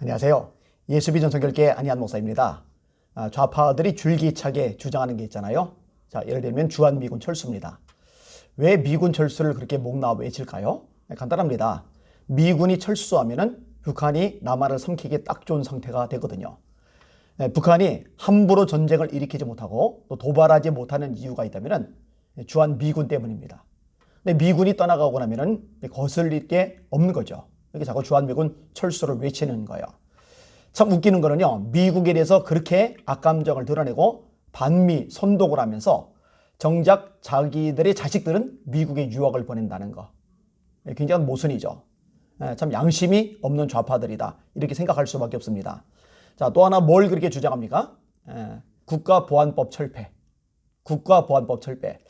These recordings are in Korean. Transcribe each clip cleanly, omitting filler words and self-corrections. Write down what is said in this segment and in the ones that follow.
안녕하세요. 예수비전 선교회 안희한 목사입니다. 좌파들이 줄기차게 주장하는 게 있잖아요. 자, 예를 들면 주한미군 철수입니다. 왜 미군 철수를 그렇게 목나와 외칠까요? 간단합니다. 미군이 철수하면은 북한이 남한을 삼키기 딱 좋은 상태가 되거든요. 북한이 함부로 전쟁을 일으키지 못하고 또 도발하지 못하는 이유가 있다면은 주한미군 때문입니다. 근데 미군이 떠나가고 나면은 거슬릴 게 없는 거죠. 이렇게 자꾸 주한미군 철수를 외치는 거예요. 참 웃기는 거는요, 미국에 대해서 그렇게 악감정을 드러내고 반미 선동을 하면서 정작 자기들의 자식들은 미국에 유학을 보낸다는 거. 굉장한 모순이죠. 참 양심이 없는 좌파들이다, 이렇게 생각할 수밖에 없습니다. 자, 또 하나 뭘 그렇게 주장합니까? 국가보안법 철폐. 국가보안법 철폐.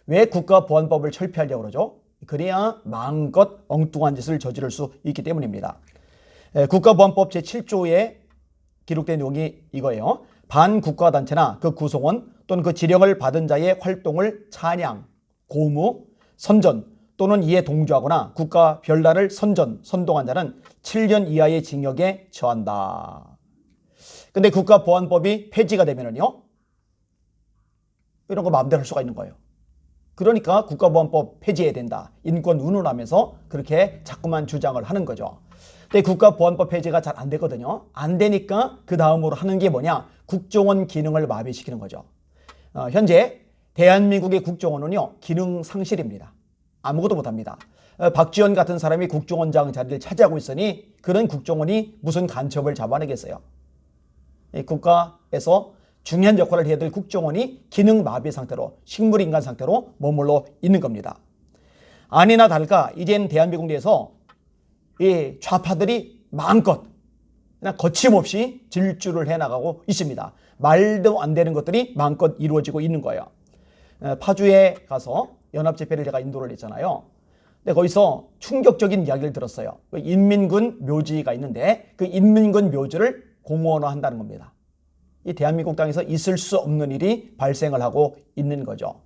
왜 국가보안법을 철폐하려고 그러죠? 그래야 마음껏 엉뚱한 짓을 저지를 수 있기 때문입니다. 국가보안법 제7조에 기록된 내용이 이거예요. 반국가단체나 그 구성원 또는 그 지령을 받은 자의 활동을 찬양, 고무, 선전 또는 이에 동조하거나 국가 별난을 선동한 자는 7년 이하의 징역에 처한다. 근데 국가보안법이 폐지가 되면은요, 이런 거 마음대로 할 수가 있는 거예요. 그러니까 국가보안법 폐지해야 된다, 인권 운운하면서 그렇게 자꾸만 주장을 하는 거죠. 근데 국가보안법 폐지가 잘 안 되거든요. 안 되니까 그 다음으로 하는 게 뭐냐? 국정원 기능을 마비시키는 거죠. 현재 대한민국의 국정원은요, 기능 상실입니다. 아무것도 못합니다. 박지원 같은 사람이 국정원장 자리를 차지하고 있으니 그런 국정원이 무슨 간첩을 잡아내겠어요. 국가에서 중요한 역할을 해야 될 국정원이 기능 마비 상태로, 식물인간 상태로 머물러 있는 겁니다. 아니나 다를까 이젠 대한민국 내에서 이 좌파들이 마음껏 그냥 거침없이 질주를 해나가고 있습니다. 말도 안 되는 것들이 마음껏 이루어지고 있는 거예요. 파주에 가서 연합집회를 제가 인도를 했잖아요. 근데 거기서 충격적인 이야기를 들었어요. 인민군 묘지가 있는데 그 인민군 묘지를 공원화한다는 겁니다. 이 대한민국 땅에서 있을 수 없는 일이 발생을 하고 있는 거죠.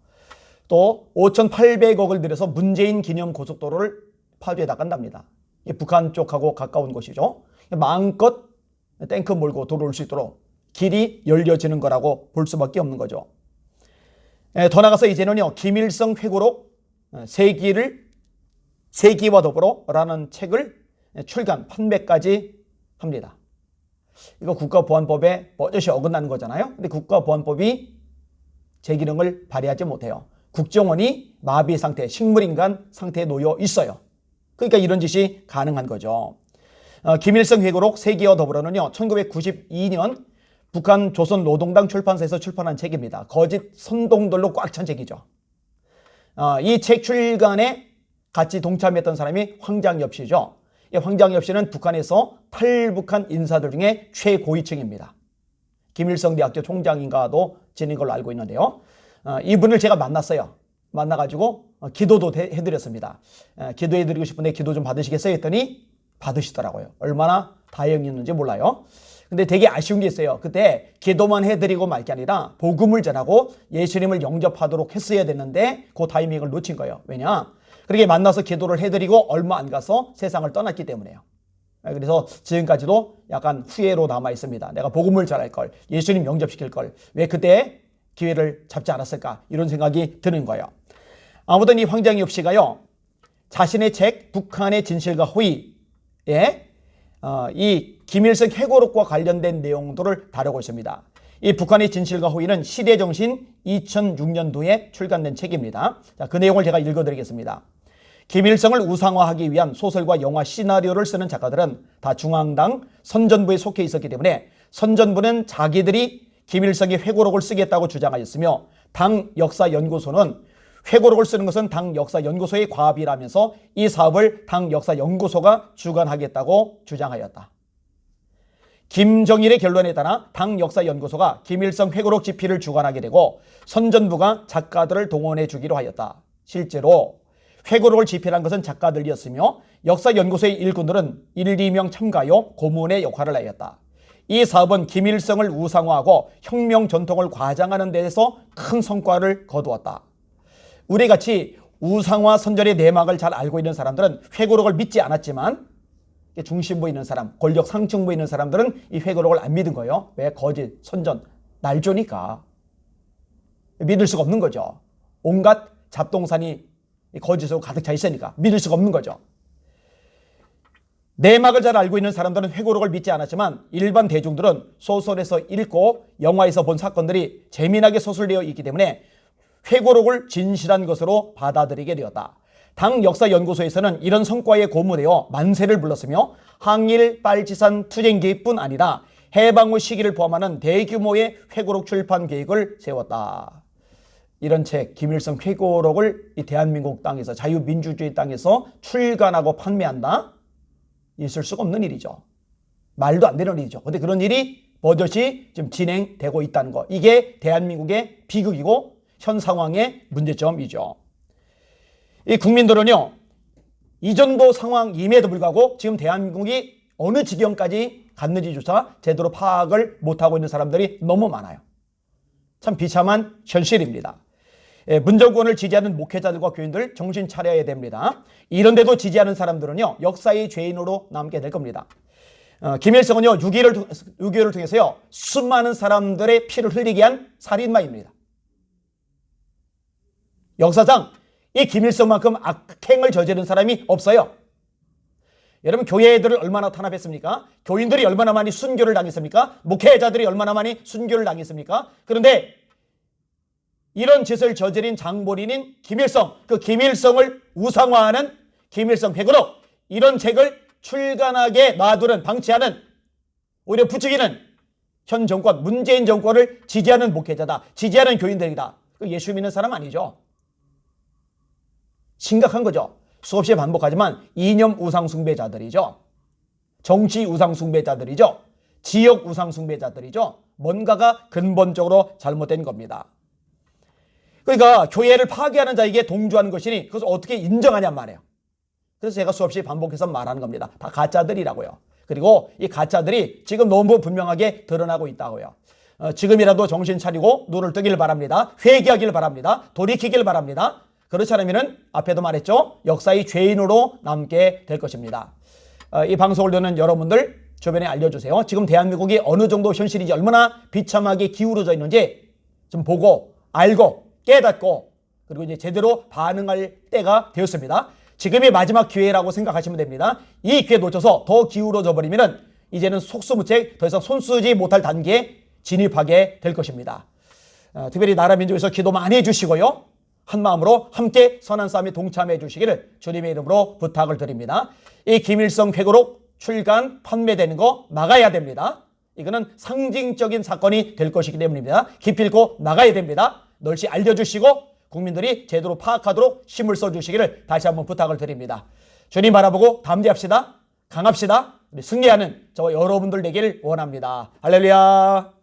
또 5,800억을 들여서 문재인 기념 고속도로를 파주에다 깐답니다. 북한 쪽하고 가까운 곳이죠. 마음껏 탱크 몰고 들어올 수 있도록 길이 열려지는 거라고 볼 수밖에 없는 거죠. 더 나가서 이제는요, 김일성 회고록 세기와 더불어 라는 책을 출간, 판매까지 합니다. 이거 국가보안법에 뻗어시 어긋나는 거잖아요. 근데 국가보안법이 제 기능을 발휘하지 못해요. 국정원이 마비 상태, 식물인간 상태에 놓여 있어요. 그러니까 이런 짓이 가능한 거죠. 김일성 회고록 세기와 더불어는요, 1992년 북한 조선노동당 출판사에서 출판한 책입니다. 거짓 선동들로 꽉 찬 책이죠. 이 책 출간에 같이 동참했던 사람이 황장엽 씨죠. 이 황장엽 씨는 북한에서 탈북한 인사들 중에 최고위층입니다. 김일성 대학교 총장인가도 지낸 걸로 알고 있는데요. 이분을 제가 만났어요. 만나가지고 기도도 해드렸습니다. 기도해드리고 싶은데 기도 좀 받으시겠어요? 했더니 받으시더라고요. 얼마나 다행이었는지 몰라요. 근데 되게 아쉬운 게 있어요. 그때 기도만 해드리고 말 게 아니라 복음을 전하고 예수님을 영접하도록 했어야 됐는데 그 타이밍을 놓친 거예요. 왜냐? 그렇게 만나서 기도를 해드리고 얼마 안 가서 세상을 떠났기 때문에요. 그래서 지금까지도 약간 후회로 남아 있습니다. 내가 복음을 전할 걸, 예수님 영접시킬 걸, 왜 그때 기회를 잡지 않았을까, 이런 생각이 드는 거예요. 아무튼 이 황장엽 씨가요, 자신의 책 북한의 진실과 호의에 이 김일성 회고록과 관련된 내용들을 다루고 있습니다. 이 북한의 진실과 호의는 시대정신 2006년도에 출간된 책입니다. 자, 그 내용을 제가 읽어드리겠습니다. 김일성을 우상화하기 위한 소설과 영화 시나리오를 쓰는 작가들은 다 중앙당 선전부에 속해 있었기 때문에 선전부는 자기들이 김일성의 회고록을 쓰겠다고 주장하였으며, 당 역사연구소는 회고록을 쓰는 것은 당 역사연구소의 과업이라면서 이 사업을 당 역사연구소가 주관하겠다고 주장하였다. 김정일의 결론에 따라 당 역사연구소가 김일성 회고록 집필을 주관하게 되고 선전부가 작가들을 동원해 주기로 하였다. 실제로 회고록을 집필한 것은 작가들이었으며 역사연구소의 일꾼들은 1, 2명 참가요 고문의 역할을 하였다. 이 사업은 김일성을 우상화하고 혁명 전통을 과장하는 데에서 큰 성과를 거두었다. 우리같이 우상화 선전의 내막을 잘 알고 있는 사람들은 회고록을 믿지 않았지만 중심부에 있는 사람, 권력 상층부에 있는 사람들은 이 회고록을 안 믿은 거예요. 왜? 거짓, 선전, 날조니까. 믿을 수가 없는 거죠. 온갖 잡동산이 거짓으로 가득 차 있으니까 믿을 수가 없는 거죠. 내막을 잘 알고 있는 사람들은 회고록을 믿지 않았지만 일반 대중들은 소설에서 읽고 영화에서 본 사건들이 재미나게 소설되어 있기 때문에 회고록을 진실한 것으로 받아들이게 되었다. 당 역사연구소에서는 이런 성과에 고무되어 만세를 불렀으며 항일 빨치산 투쟁기뿐 아니라 해방 후 시기를 포함하는 대규모의 회고록 출판 계획을 세웠다. 이런 책 김일성 회고록을 이 대한민국 땅에서 자유민주주의 땅에서 출간하고 판매한다? 있을 수가 없는 일이죠. 말도 안 되는 일이죠. 그런데 그런 일이 버젓이 지금 진행되고 있다는 거. 이게 대한민국의 비극이고 현 상황의 문제점이죠. 이 국민들은요, 이 정도 상황임에도 불구하고 지금 대한민국이 어느 지경까지 갔는지조차 제대로 파악을 못하고 있는 사람들이 너무 많아요. 참 비참한 현실입니다. 문정권을 지지하는 목회자들과 교인들 정신 차려야 됩니다. 이런데도 지지하는 사람들은요, 역사의 죄인으로 남게 될 겁니다. 김일성은요, 6.25를 통해서요, 수많은 사람들의 피를 흘리게 한 살인마입니다. 역사상 이 김일성만큼 악행을 저지른 사람이 없어요. 여러분, 교회들을 얼마나 탄압했습니까? 교인들이 얼마나 많이 순교를 당했습니까? 목회자들이 얼마나 많이 순교를 당했습니까? 그런데 이런 짓을 저지른 장본인인 김일성, 그 김일성을 우상화하는 김일성 회고록, 이런 책을 출간하게 놔두는, 방치하는, 오히려 부추기는 현 정권, 문재인 정권을 지지하는 목회자다, 지지하는 교인들이다. 예수 믿는 사람 아니죠. 심각한 거죠. 수없이 반복하지만 이념 우상 숭배자들이죠. 정치 우상 숭배자들이죠. 지역 우상 숭배자들이죠. 뭔가가 근본적으로 잘못된 겁니다. 그러니까 교회를 파괴하는 자에게 동조하는 것이니 그것을 어떻게 인정하냔 말이에요. 그래서 제가 수없이 반복해서 말하는 겁니다. 다 가짜들이라고요. 그리고 이 가짜들이 지금 너무 분명하게 드러나고 있다고요. 지금이라도 정신 차리고 눈을 뜨길 바랍니다. 회개하길 바랍니다. 돌이키길 바랍니다. 그렇지 않으면 앞에도 말했죠. 역사의 죄인으로 남게 될 것입니다. 이 방송을 듣는 여러분들 주변에 알려주세요. 지금 대한민국이 어느 정도 현실인지, 얼마나 비참하게 기울어져 있는지 좀 보고 알고 깨닫고 그리고 이제 제대로 반응할 때가 되었습니다. 지금이 마지막 기회라고 생각하시면 됩니다. 이 기회 놓쳐서 더 기울어져 버리면 이제는 속수무책, 더 이상 손쓰지 못할 단계에 진입하게 될 것입니다. 특별히 나라 민족에서 기도 많이 해주시고요. 한 마음으로 함께 선한 싸움에 동참해 주시기를 주님의 이름으로 부탁을 드립니다. 이 김일성 회고록 출간 판매되는 거 막아야 됩니다. 이거는 상징적인 사건이 될 것이기 때문입니다. 기필코 막아야 됩니다. 널리 알려주시고 국민들이 제대로 파악하도록 힘을 써주시기를 다시 한번 부탁을 드립니다. 주님 바라보고 담대합시다. 강합시다. 우리 승리하는 저와 여러분들 되기를 원합니다. 할렐루야.